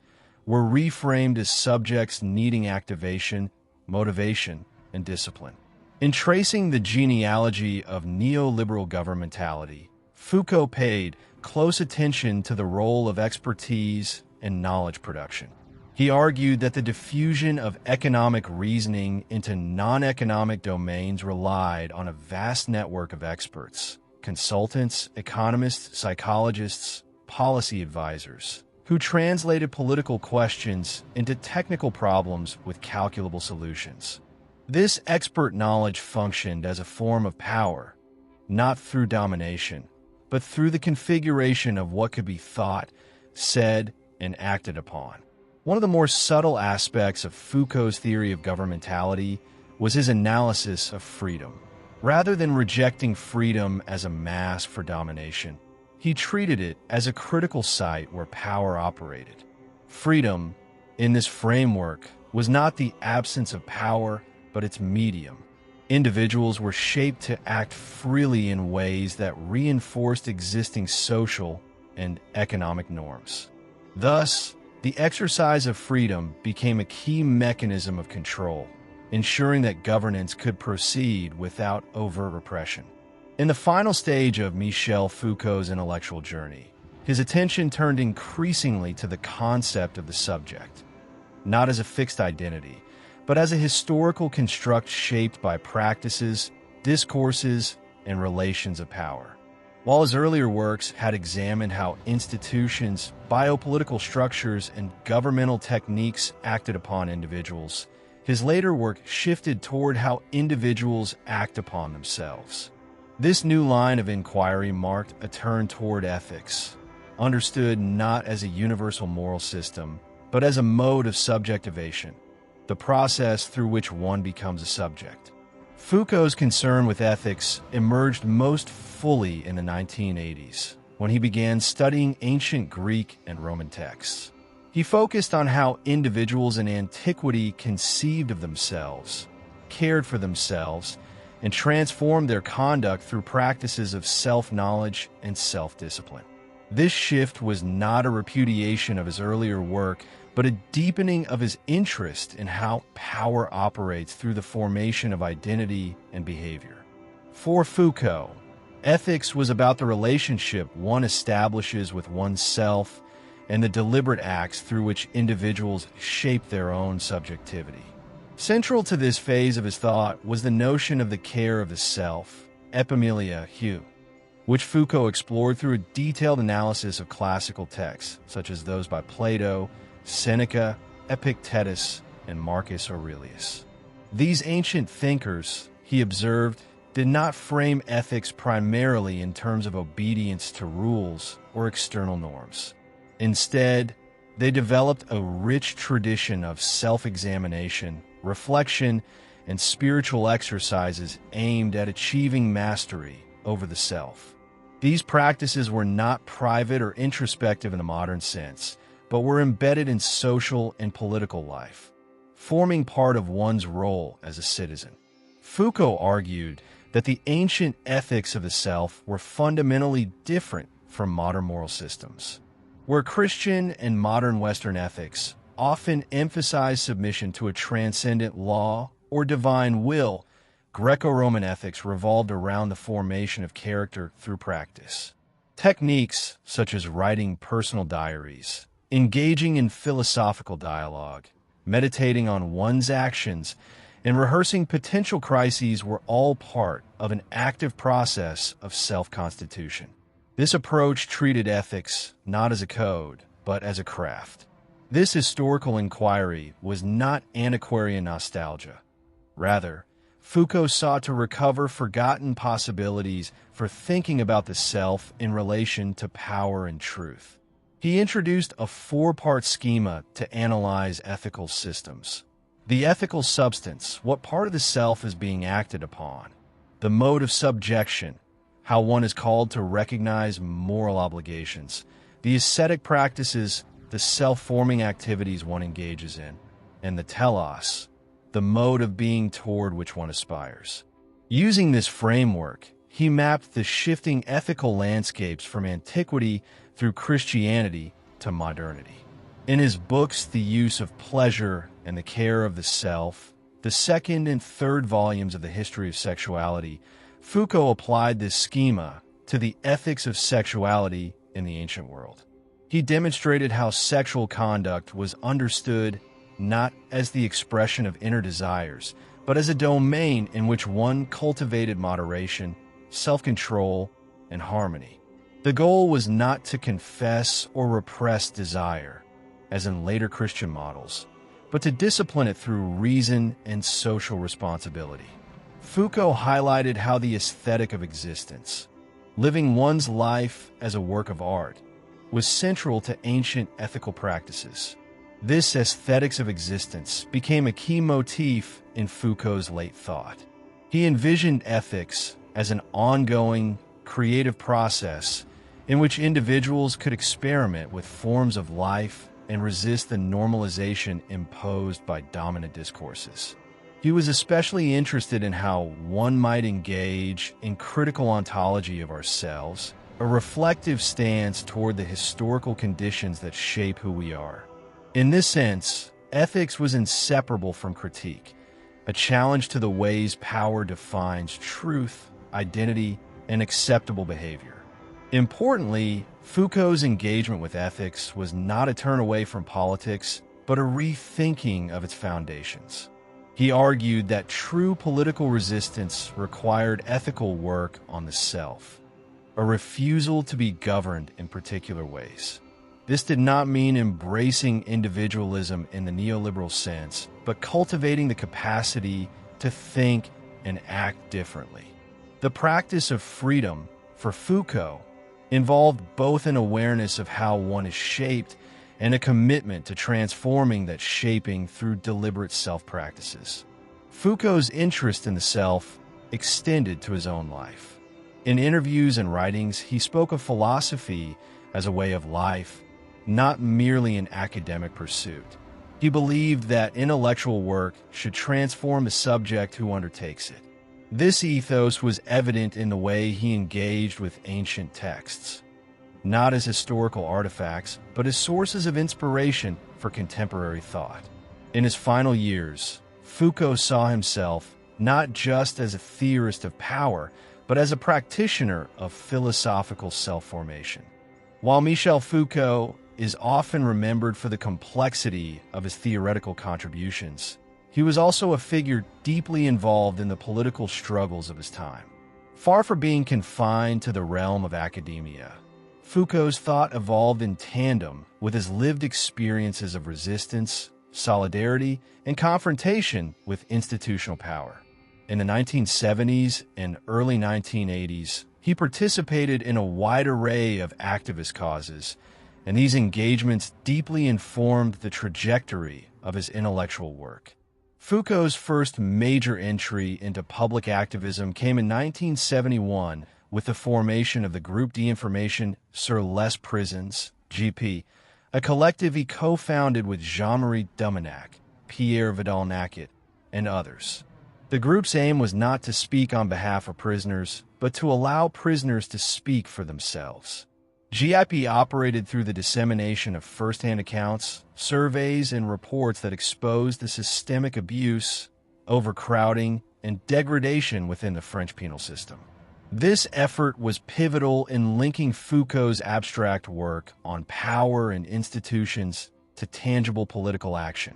were reframed as subjects needing activation, motivation, and discipline. In tracing the genealogy of neoliberal governmentality, Foucault paid close attention to the role of expertise and knowledge production. He argued that the diffusion of economic reasoning into non-economic domains relied on a vast network of experts, consultants, economists, psychologists, policy advisors, who translated political questions into technical problems with calculable solutions. This expert knowledge functioned as a form of power, not through domination, but through the configuration of what could be thought, said, and acted upon. One of the more subtle aspects of Foucault's theory of governmentality was his analysis of freedom. Rather than rejecting freedom as a mask for domination, he treated it as a critical site where power operated. Freedom, in this framework, was not the absence of power, but its medium. Individuals were shaped to act freely in ways that reinforced existing social and economic norms. Thus, the exercise of freedom became a key mechanism of control, ensuring that governance could proceed without overt repression. In the final stage of Michel Foucault's intellectual journey, his attention turned increasingly to the concept of the subject, not as a fixed identity, but as a historical construct shaped by practices, discourses, and relations of power. While his earlier works had examined how institutions, biopolitical structures, and governmental techniques acted upon individuals, his later work shifted toward how individuals act upon themselves. This new line of inquiry marked a turn toward ethics, understood not as a universal moral system, but as a mode of subjectivation, the process through which one becomes a subject. Foucault's concern with ethics emerged most fully in the 1980s, when he began studying ancient Greek and Roman texts. He focused on how individuals in antiquity conceived of themselves, cared for themselves, and transformed their conduct through practices of self-knowledge and self-discipline. This shift was not a repudiation of his earlier work, but a deepening of his interest in how power operates through the formation of identity and behavior. For Foucault, ethics was about the relationship one establishes with oneself and the deliberate acts through which individuals shape their own subjectivity. Central to this phase of his thought was the notion of the care of the self, epimeleia heu, which Foucault explored through a detailed analysis of classical texts, such as those by Plato, Seneca, Epictetus, and Marcus Aurelius. These ancient thinkers, he observed, did not frame ethics primarily in terms of obedience to rules or external norms. Instead, they developed a rich tradition of self-examination, reflection, and spiritual exercises aimed at achieving mastery over the self. These practices were not private or introspective in the modern sense, but were embedded in social and political life, forming part of one's role as a citizen. Foucault argued that the ancient ethics of the self were fundamentally different from modern moral systems. Where Christian and modern Western ethics often emphasize submission to a transcendent law or divine will, Greco-Roman ethics revolved around the formation of character through practice. Techniques such as writing personal diaries, engaging in philosophical dialogue, meditating on one's actions, and rehearsing potential crises were all part of an active process of self-constitution. This approach treated ethics not as a code, but as a craft. This historical inquiry was not antiquarian nostalgia. Rather, Foucault sought to recover forgotten possibilities for thinking about the self in relation to power and truth. He introduced a four-part schema to analyze ethical systems. The ethical substance, what part of the self is being acted upon. The mode of subjection, how one is called to recognize moral obligations. The ascetic practices, the self-forming activities one engages in. And the telos, the mode of being toward which one aspires. Using this framework, he mapped the shifting ethical landscapes from antiquity through Christianity to modernity. In his books, The Use of Pleasure and the Care of the Self, the second and third volumes of the History of Sexuality, Foucault applied this schema to the ethics of sexuality in the ancient world. He demonstrated how sexual conduct was understood not as the expression of inner desires, but as a domain in which one cultivated moderation, self-control, and harmony. The goal was not to confess or repress desire, as in later Christian models, but to discipline it through reason and social responsibility. Foucault highlighted how the aesthetic of existence, living one's life as a work of art, was central to ancient ethical practices. This aesthetics of existence became a key motif in Foucault's late thought. He envisioned ethics as an ongoing, creative process in which individuals could experiment with forms of life and resist the normalization imposed by dominant discourses. He was especially interested in how one might engage in critical ontology of ourselves, a reflective stance toward the historical conditions that shape who we are. In this sense, ethics was inseparable from critique, a challenge to the ways power defines truth, identity, and acceptable behavior. Importantly, Foucault's engagement with ethics was not a turn away from politics, but a rethinking of its foundations. He argued that true political resistance required ethical work on the self, a refusal to be governed in particular ways. This did not mean embracing individualism in the neoliberal sense, but cultivating the capacity to think and act differently. The practice of freedom, for Foucault, involved both an awareness of how one is shaped and a commitment to transforming that shaping through deliberate self-practices. Foucault's interest in the self extended to his own life. In interviews and writings, he spoke of philosophy as a way of life, not merely an academic pursuit. He believed that intellectual work should transform the subject who undertakes it. This ethos was evident in the way he engaged with ancient texts, not as historical artifacts, but as sources of inspiration for contemporary thought. In his final years, Foucault saw himself not just as a theorist of power, but as a practitioner of philosophical self-formation. While Michel Foucault is often remembered for the complexity of his theoretical contributions, he was also a figure deeply involved in the political struggles of his time. Far from being confined to the realm of academia, Foucault's thought evolved in tandem with his lived experiences of resistance, solidarity, and confrontation with institutional power. In the 1970s and early 1980s, he participated in a wide array of activist causes, and these engagements deeply informed the trajectory of his intellectual work. Foucault's first major entry into public activism came in 1971 with the formation of the Groupe d'Information sur les Prisons, GP, a collective he co-founded with Jean-Marie Domenach, Pierre Vidal-Naquet, and others. The group's aim was not to speak on behalf of prisoners, but to allow prisoners to speak for themselves. GIP operated through the dissemination of first-hand accounts, surveys, and reports that exposed the systemic abuse, overcrowding, and degradation within the French penal system. This effort was pivotal in linking Foucault's abstract work on power and institutions to tangible political action.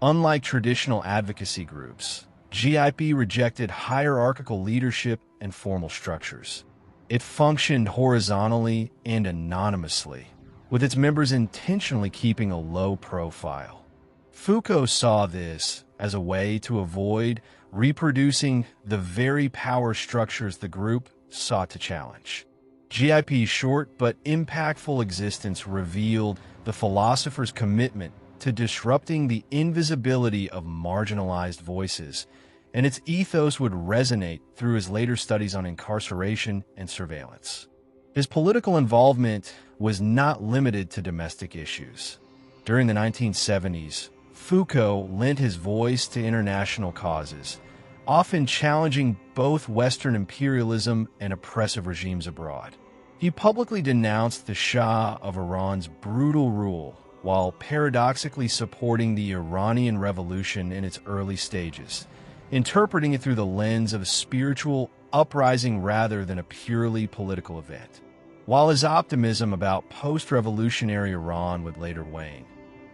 Unlike traditional advocacy groups, GIP rejected hierarchical leadership and formal structures. It functioned horizontally and anonymously, with its members intentionally keeping a low profile. Foucault saw this as a way to avoid reproducing the very power structures the group sought to challenge. GIP's short but impactful existence revealed the philosopher's commitment to disrupting the invisibility of marginalized voices, and its ethos would resonate through his later studies on incarceration and surveillance. His political involvement was not limited to domestic issues. During the 1970s, Foucault lent his voice to international causes, often challenging both Western imperialism and oppressive regimes abroad. He publicly denounced the Shah of Iran's brutal rule, while paradoxically supporting the Iranian Revolution in its early stages, interpreting it through the lens of a spiritual uprising rather than a purely political event. While his optimism about post-revolutionary Iran would later wane,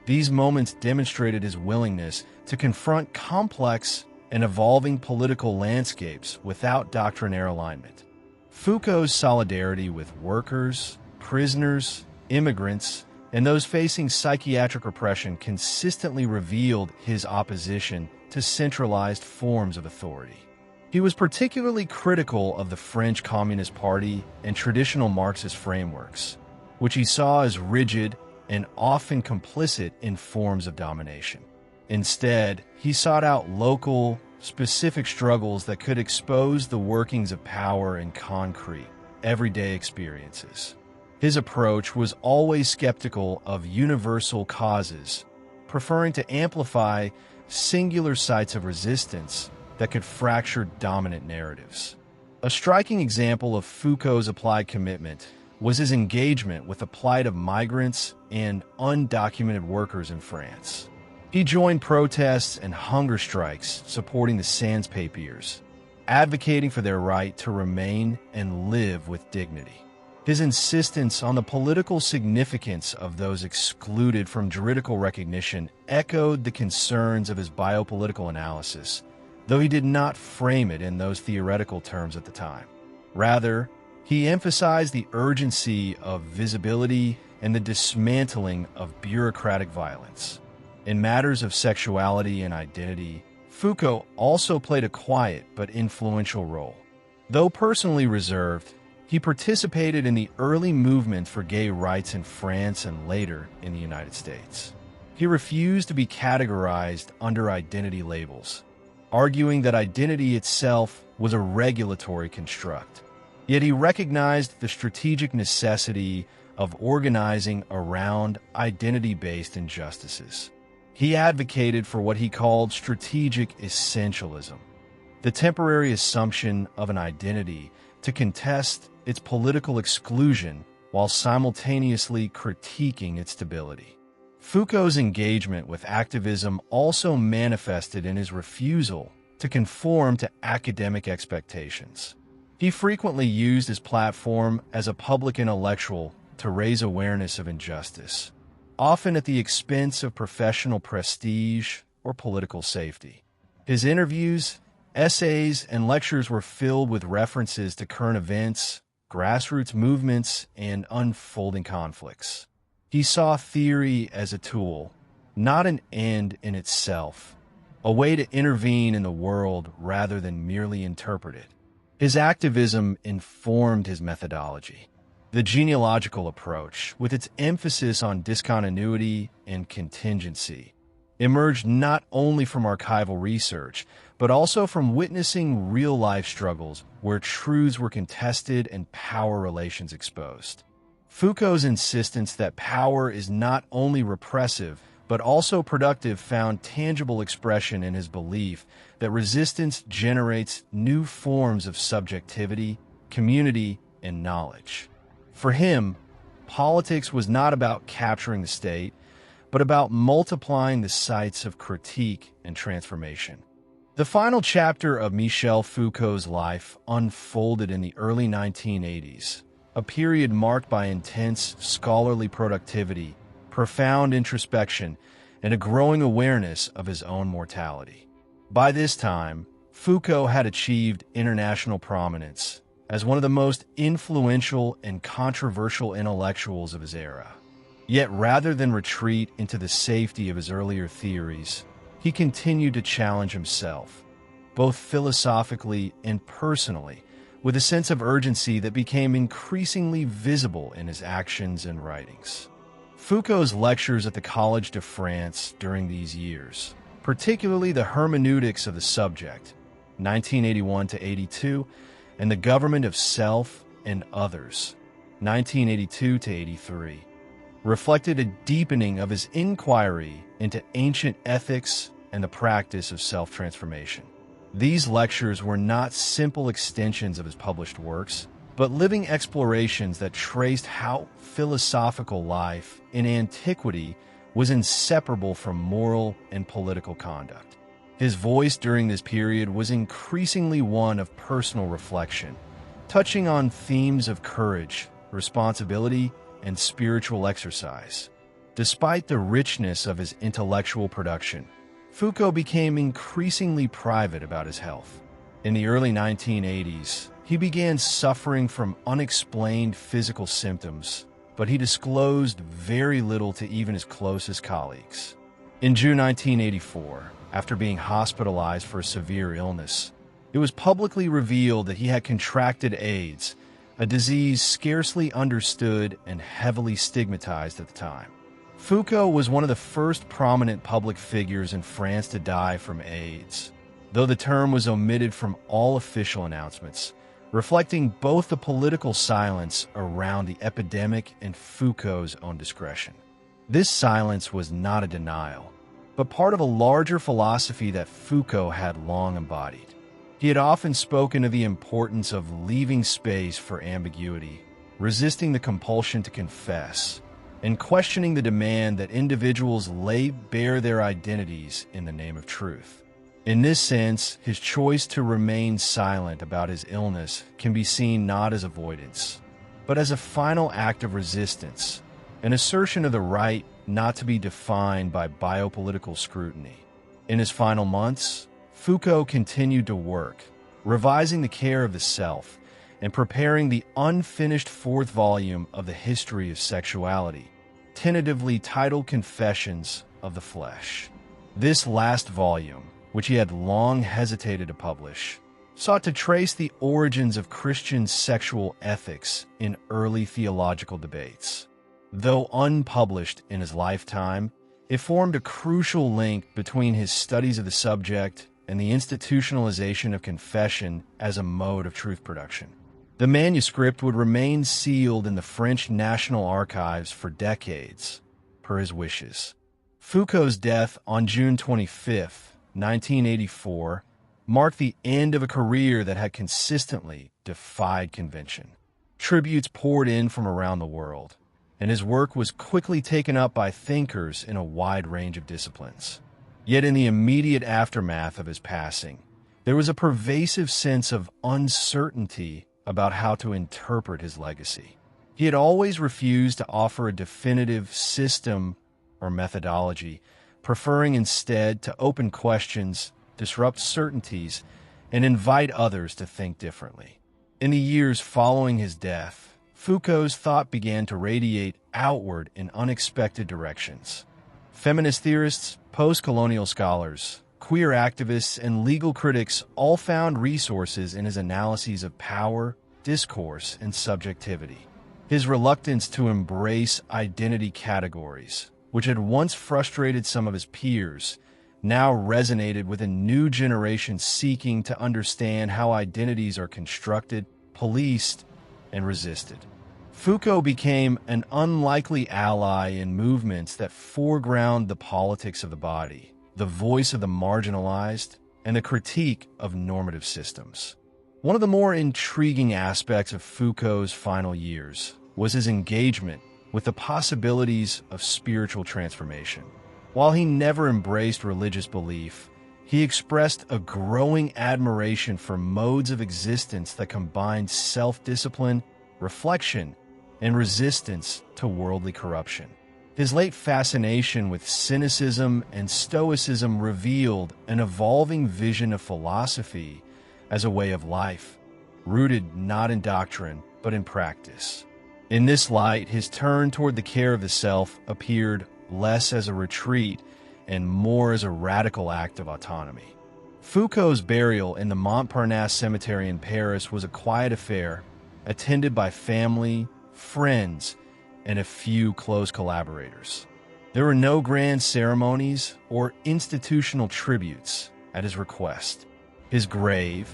these moments demonstrated his willingness to confront complex and evolving political landscapes without doctrinaire alignment. Foucault's solidarity with workers, prisoners, immigrants, and those facing psychiatric repression consistently revealed his opposition to centralized forms of authority. He was particularly critical of the French Communist Party and traditional Marxist frameworks, which he saw as rigid and often complicit in forms of domination. Instead, he sought out local, specific struggles that could expose the workings of power in concrete, everyday experiences. His approach was always skeptical of universal causes, preferring to amplify singular sites of resistance that could fracture dominant narratives. A striking example of Foucault's applied commitment was his engagement with the plight of migrants and undocumented workers in France. He joined protests and hunger strikes supporting the sans-papiers, advocating for their right to remain and live with dignity. His insistence on the political significance of those excluded from juridical recognition echoed the concerns of his biopolitical analysis, though he did not frame it in those theoretical terms at the time. Rather, he emphasized the urgency of visibility and the dismantling of bureaucratic violence. In matters of sexuality and identity, Foucault also played a quiet but influential role. Though personally reserved, he participated in the early movement for gay rights in France and later in the United States. He refused to be categorized under identity labels, arguing that identity itself was a regulatory construct. Yet he recognized the strategic necessity of organizing around identity-based injustices. He advocated for what he called strategic essentialism, the temporary assumption of an identity to contest its political exclusion while simultaneously critiquing its stability. Foucault's engagement with activism also manifested in his refusal to conform to academic expectations. He frequently used his platform as a public intellectual to raise awareness of injustice, often at the expense of professional prestige or political safety. His interviews, essays, and lectures were filled with references to current events, grassroots movements, and unfolding conflicts. He saw theory as a tool, not an end in itself, a way to intervene in the world rather than merely interpret it. His activism informed his methodology. The genealogical approach, with its emphasis on discontinuity and contingency, emerged not only from archival research, but also from witnessing real-life struggles where truths were contested and power relations exposed. Foucault's insistence that power is not only repressive, but also productive, found tangible expression in his belief that resistance generates new forms of subjectivity, community, and knowledge. For him, politics was not about capturing the state, but about multiplying the sites of critique and transformation. The final chapter of Michel Foucault's life unfolded in the early 1980s, a period marked by intense scholarly productivity, profound introspection, and a growing awareness of his own mortality. By this time, Foucault had achieved international prominence as one of the most influential and controversial intellectuals of his era. Yet rather than retreat into the safety of his earlier theories, he continued to challenge himself, both philosophically and personally, with a sense of urgency that became increasingly visible in his actions and writings. Foucault's lectures at the Collège de France during these years, particularly the hermeneutics of the subject, 1981-82, and the government of self and others, 1982-83, reflected a deepening of his inquiry into ancient ethics and the practice of self-transformation. These lectures were not simple extensions of his published works, but living explorations that traced how philosophical life in antiquity was inseparable from moral and political conduct. His voice during this period was increasingly one of personal reflection, touching on themes of courage, responsibility, and spiritual exercise. Despite the richness of his intellectual production, Foucault became increasingly private about his health. In the early 1980s, he began suffering from unexplained physical symptoms, but he disclosed very little to even his closest colleagues. In June 1984, after being hospitalized for a severe illness, it was publicly revealed that he had contracted AIDS, a disease scarcely understood and heavily stigmatized at the time. Foucault was one of the first prominent public figures in France to die from AIDS, though the term was omitted from all official announcements, reflecting both the political silence around the epidemic and Foucault's own discretion. This silence was not a denial, but part of a larger philosophy that Foucault had long embodied. He had often spoken of the importance of leaving space for ambiguity, resisting the compulsion to confess, and questioning the demand that individuals lay bare their identities in the name of truth. In this sense, his choice to remain silent about his illness can be seen not as avoidance, but as a final act of resistance, an assertion of the right not to be defined by biopolitical scrutiny. In his final months, Foucault continued to work, revising the care of the self and preparing the unfinished fourth volume of the History of Sexuality, tentatively titled Confessions of the Flesh. This last volume, which he had long hesitated to publish, sought to trace the origins of Christian sexual ethics in early theological debates. Though unpublished in his lifetime, it formed a crucial link between his studies of the subject and the institutionalization of confession as a mode of truth production. The manuscript would remain sealed in the French National Archives for decades, per his wishes. Foucault's death on June 25, 1984, marked the end of a career that had consistently defied convention. Tributes poured in from around the world, and his work was quickly taken up by thinkers in a wide range of disciplines. Yet in the immediate aftermath of his passing, there was a pervasive sense of uncertainty about how to interpret his legacy. He had always refused to offer a definitive system or methodology, preferring instead to open questions, disrupt certainties, and invite others to think differently. In the years following his death, Foucault's thought began to radiate outward in unexpected directions. Feminist theorists, post-colonial scholars, queer activists, and legal critics all found resources in his analyses of power, discourse, and subjectivity. His reluctance to embrace identity categories, which had once frustrated some of his peers, now resonated with a new generation seeking to understand how identities are constructed, policed, and resisted. Foucault became an unlikely ally in movements that foreground the politics of the body, the voice of the marginalized, and the critique of normative systems. One of the more intriguing aspects of Foucault's final years was his engagement with the possibilities of spiritual transformation. While he never embraced religious belief, he expressed a growing admiration for modes of existence that combined self-discipline, reflection, and resistance to worldly corruption. His late fascination with cynicism and stoicism revealed an evolving vision of philosophy as a way of life, rooted not in doctrine, but in practice. In this light, his turn toward the care of the self appeared less as a retreat and more as a radical act of autonomy. Foucault's burial in the Montparnasse Cemetery in Paris was a quiet affair, attended by family, friends, and a few close collaborators. There were no grand ceremonies or institutional tributes at his request. His grave,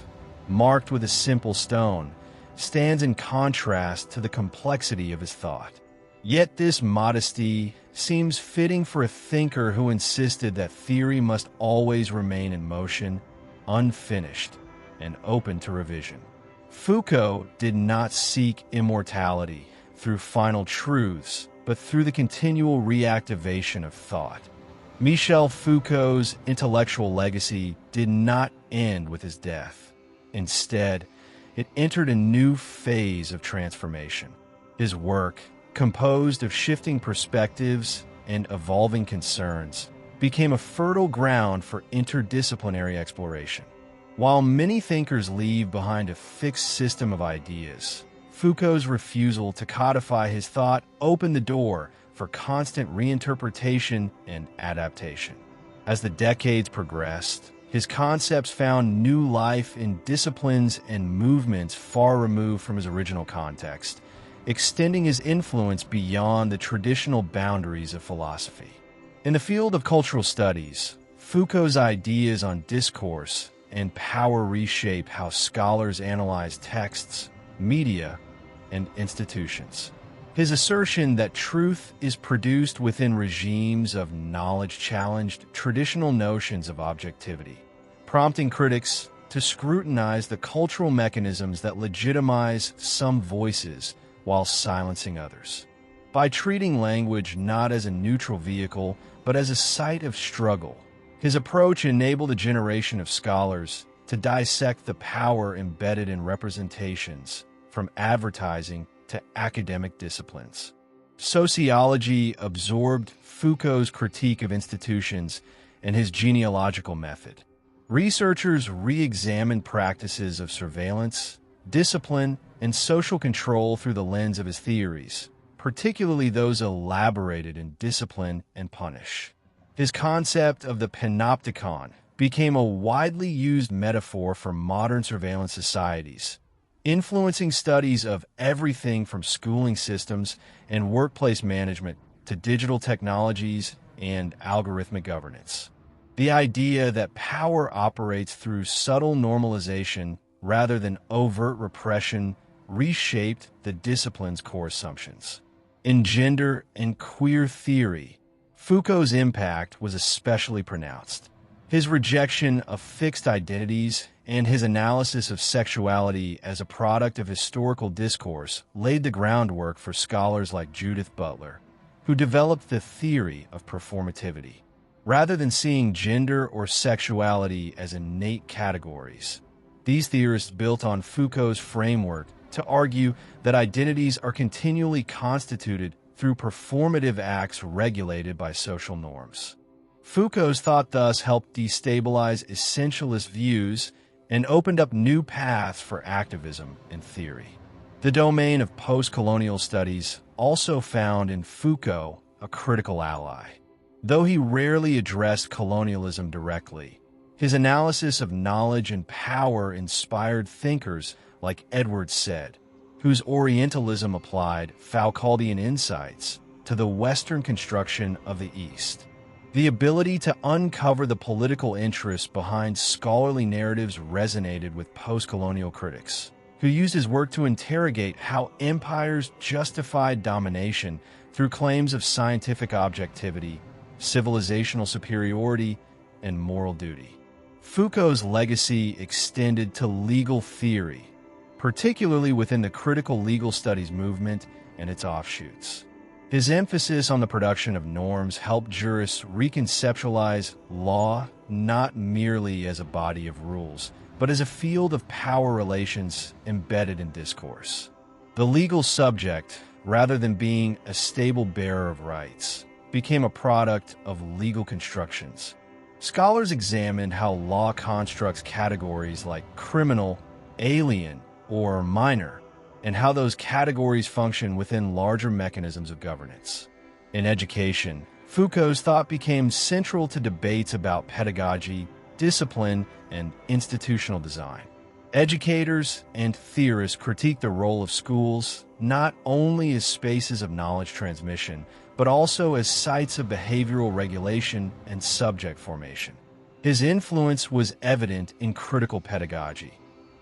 marked with a simple stone, stands in contrast to the complexity of his thought. Yet this modesty seems fitting for a thinker who insisted that theory must always remain in motion, unfinished, and open to revision. Foucault did not seek immortality through final truths, but through the continual reactivation of thought. Michel Foucault's intellectual legacy did not end with his death. Instead, it entered a new phase of transformation. His work, composed of shifting perspectives and evolving concerns, became a fertile ground for interdisciplinary exploration. While many thinkers leave behind a fixed system of ideas, Foucault's refusal to codify his thought opened the door for constant reinterpretation and adaptation. As the decades progressed, his concepts found new life in disciplines and movements far removed from his original context, extending his influence beyond the traditional boundaries of philosophy. In the field of cultural studies, Foucault's ideas on discourse and power reshaped how scholars analyze texts, media, and institutions. His assertion that truth is produced within regimes of knowledge challenged traditional notions of objectivity, prompting critics to scrutinize the cultural mechanisms that legitimize some voices while silencing others. By treating language not as a neutral vehicle, but as a site of struggle, his approach enabled a generation of scholars to dissect the power embedded in representations, from advertising to academic disciplines. Sociology absorbed Foucault's critique of institutions and his genealogical method. Researchers re-examined practices of surveillance, discipline, and social control through the lens of his theories, particularly those elaborated in Discipline and Punish. His concept of the panopticon became a widely used metaphor for modern surveillance societies, influencing studies of everything from schooling systems and workplace management to digital technologies and algorithmic governance. The idea that power operates through subtle normalization rather than overt repression reshaped the discipline's core assumptions. In gender and queer theory, Foucault's impact was especially pronounced. His rejection of fixed identities and his analysis of sexuality as a product of historical discourse laid the groundwork for scholars like Judith Butler, who developed the theory of performativity. Rather than seeing gender or sexuality as innate categories, these theorists built on Foucault's framework to argue that identities are continually constituted through performative acts regulated by social norms. Foucault's thought thus helped destabilize essentialist views and opened up new paths for activism and theory. The domain of post-colonial studies also found in Foucault a critical ally. Though he rarely addressed colonialism directly, his analysis of knowledge and power inspired thinkers like Edward Said, whose Orientalism applied Foucauldian insights to the Western construction of the East. The ability to uncover the political interests behind scholarly narratives resonated with post-colonial critics, who used his work to interrogate how empires justified domination through claims of scientific objectivity, civilizational superiority, and moral duty. Foucault's legacy extended to legal theory, particularly within the critical legal studies movement and its offshoots. His emphasis on the production of norms helped jurists reconceptualize law not merely as a body of rules, but as a field of power relations embedded in discourse. The legal subject, rather than being a stable bearer of rights, became a product of legal constructions. Scholars examined how law constructs categories like criminal, alien, or minor, and how those categories function within larger mechanisms of governance. In education, Foucault's thought became central to debates about pedagogy, discipline, and institutional design. Educators and theorists critiqued the role of schools not only as spaces of knowledge transmission, but also as sites of behavioral regulation and subject formation. His influence was evident in critical pedagogy,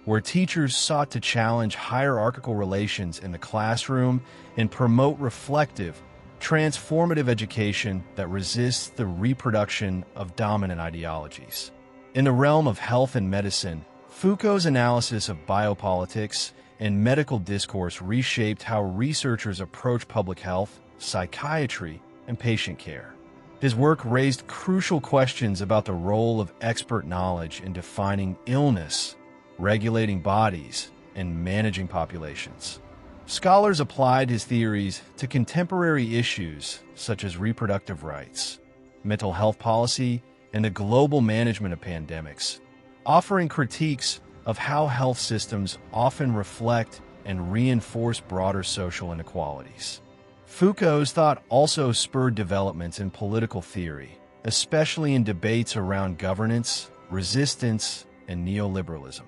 where teachers sought to challenge hierarchical relations in the classroom and promote reflective, transformative education that resists the reproduction of dominant ideologies. In the realm of health and medicine, Foucault's analysis of biopolitics and medical discourse reshaped how researchers approach public health, psychiatry, and patient care. His work raised crucial questions about the role of expert knowledge in defining illness, regulating bodies, and managing populations. Scholars applied his theories to contemporary issues such as reproductive rights, mental health policy, and the global management of pandemics, offering critiques of how health systems often reflect and reinforce broader social inequalities. Foucault's thought also spurred developments in political theory, especially in debates around governance, resistance, and neoliberalism.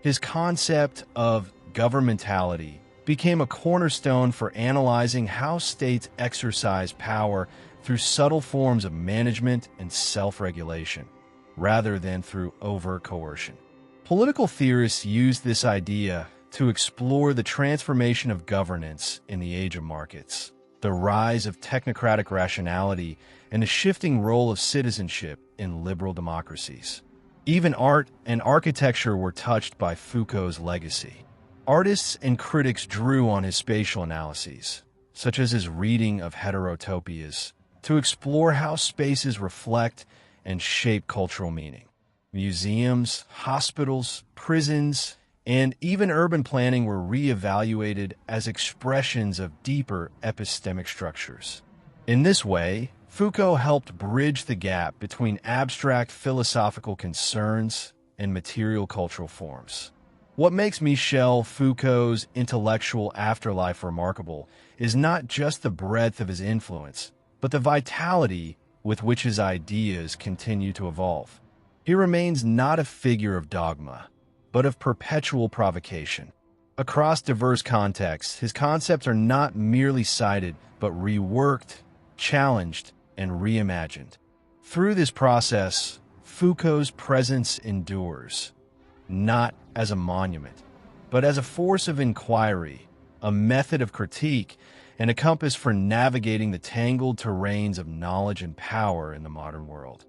His concept of governmentality became a cornerstone for analyzing how states exercise power through subtle forms of management and self-regulation, rather than through overt coercion. Political theorists used this idea to explore the transformation of governance in the age of markets, the rise of technocratic rationality, and the shifting role of citizenship in liberal democracies. Even art and architecture were touched by Foucault's legacy. Artists and critics drew on his spatial analyses, such as his reading of heterotopias, to explore how spaces reflect and shape cultural meaning. Museums, hospitals, prisons, and even urban planning were re-evaluated as expressions of deeper epistemic structures. In this way, Foucault helped bridge the gap between abstract philosophical concerns and material cultural forms. What makes Michel Foucault's intellectual afterlife remarkable is not just the breadth of his influence, but the vitality with which his ideas continue to evolve. He remains not a figure of dogma, but of perpetual provocation. Across diverse contexts, his concepts are not merely cited, but reworked, challenged, and reimagined. Through this process, Foucault's presence endures, not as a monument, but as a force of inquiry, a method of critique, and a compass for navigating the tangled terrains of knowledge and power in the modern world.